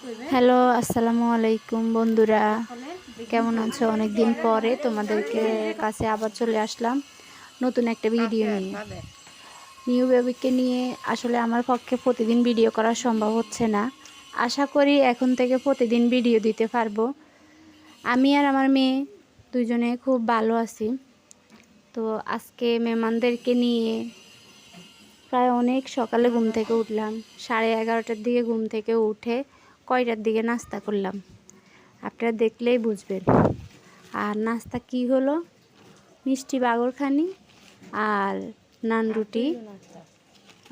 Hello, আসসালামু আলাইকুম বন্ধুরা, কেমন আছো? অনেকদিন পরে তোমাদেরকে কাছে আবার চলে আসলাম নতুন একটা ভিডিও নিয়ে। নিউ বেবিকে নিয়ে আসলে আমার পক্ষে প্রতিদিন ভিডিও করা সম্ভব হচ্ছে না। আশা করি এখন থেকে প্রতিদিন ভিডিও দিতে পারবো। আমি আর আমার মেয়ে দুজনে খুব ভালো আছি। তো আজকে মেহমানদেরকে নিয়ে প্রায় অনেক সকালে ঘুম থেকে উঠলাম। 11:30টার দিকে ঘুম থেকে উঠে কয়টার দিকে নাস্তা করলাম আপনারা দেখলেই বুঝবেন। আর নাস্তা কি হলো? মিষ্টি বাগরখানি আর নান রুটি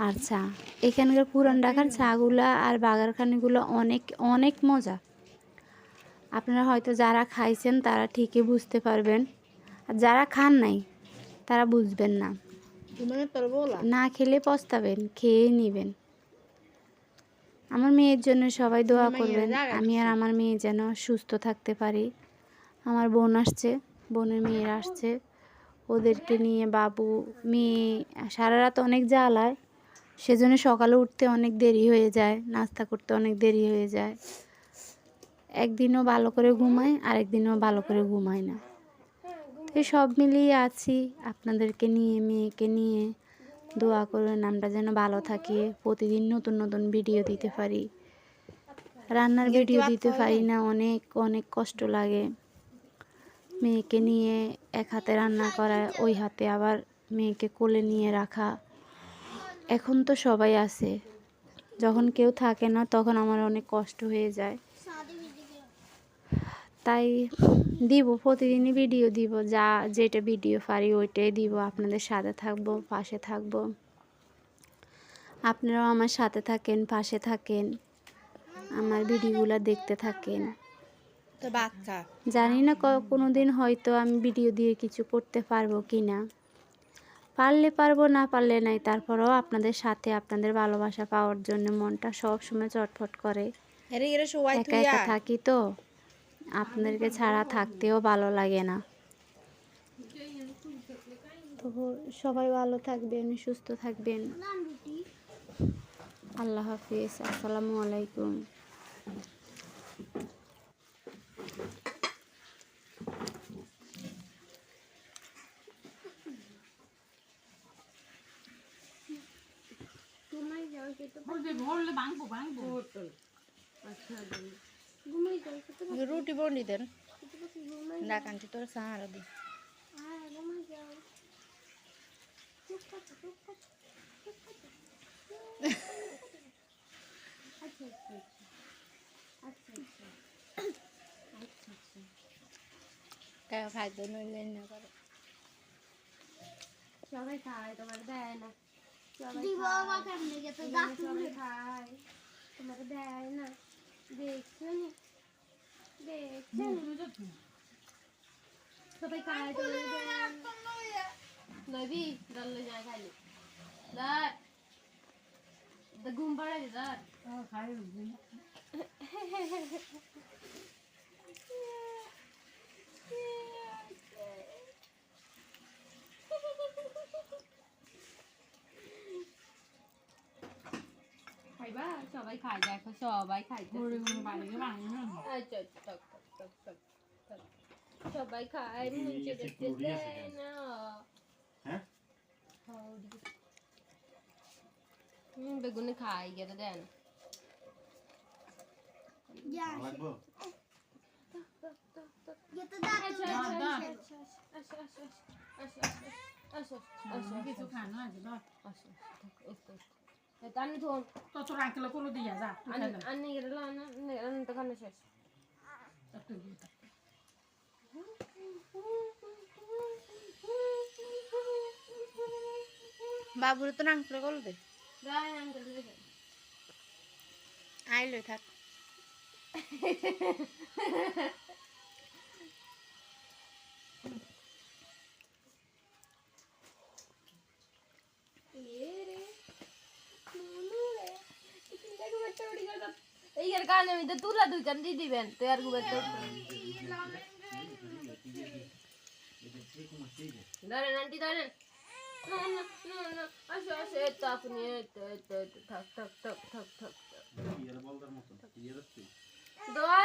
আর চা। এখানকার পুরান ঢাকার চাগুলা আর বাগারখানিগুলো অনেক অনেক মজা। আপনারা হয়তো যারা খাইছেন তারা ঠিকই বুঝতে পারবেন, আর যারা খান নাই তারা বুঝবেন না। না খেলে পস্তাবেন, খেয়ে নেবেন। আমার মেয়ের জন্য সবাই দোয়া করবেন, আমি আর আমার মেয়ে যেন সুস্থ থাকতে পারি। আমার বোন আসছে, বোনের মেয়েরা আসছে, ওদেরকে নিয়ে বাবু মেয়ে সারা রাত অনেক জ্বালায়, সেজন্য সকালে উঠতে অনেক দেরি হয়ে যায়, নাস্তা করতে অনেক দেরি হয়ে যায়। একদিনও ভালো করে ঘুমায়, আরেকদিনও ভালো করে ঘুমায় না। এই সব মিলিয়ে আছি। আপনাদেরকে নিয়ে, মেয়েকে নিয়ে দোয়া করবেন আমরা যেন ভালো থাকি, প্রতিদিন নতুন নতুন ভিডিও দিতে পারি। রান্নার ভিডিও দিতে পারি না, অনেক অনেক কষ্ট লাগে। মেয়েকে নিয়ে এক হাতে রান্না করা, ওই হাতে আবার মেয়েকে কোলে নিয়ে রাখা। এখন তো সবাই আছে, যখন কেউ থাকে না তখন আমার অনেক কষ্ট হয়ে যায়। তাই দিব, প্রতিদিনই ভিডিও দিব, যেটা ভিডিও পারি ওইটাই দিব। আপনাদের সাথে থাকবো, পাশে থাকবো। আপনারাও আমার সাথে থাকেন, পাশে থাকেন, আমার ভিডিওগুলো দেখতে থাকেন। জানি না কোনো দিন হয়তো আমি ভিডিও দিয়ে কিছু করতে পারবো কি না। পারলে পারবো, না পারলে নাই। তারপরেও আপনাদের সাথে আপনাদের ভালোবাসা পাওয়ার জন্য মনটা সব সময় চটফট করে। একা একা থাকি তো, আপনাদেরকে ছাড়া থাকতেও ভালো লাগে না। তো সবাই ভালো থাকবেন, সুস্থ থাকবেন। আল্লাহ হাফিজ, আসসালামু আলাইকুম। রুটি বন্ডি দেন ডাকান্তি তোর সাহারা দি খাইতে নইলে না করে সবাই খায়, তোমার দেয় না। সবাই খায়, তোমার দেয় না। দেখছো নি, দেখছো নি? সবাই খায়, তোমার দেয় না। নবী দল যায় খালি দর ঘুম পাড়াই দর খাই খাইবা। সবাই খাই, দেখো সবাই খাইতে সবাই খায়, মুঞ্চে দেখতে দেয় না। বেগুনে খাই গেতে দেয় না। বাবুরে তো নাং করে করবে আইলই থাক এইর গানে আমি তো তুলা দুইখান দিয়ে দিবেন তো আর গুবার তো ধরেন আন্টি ধরেন। না না না না আসো আসো, এতো আপনি থাক থাক থাক থাক থাক থাক দোয়া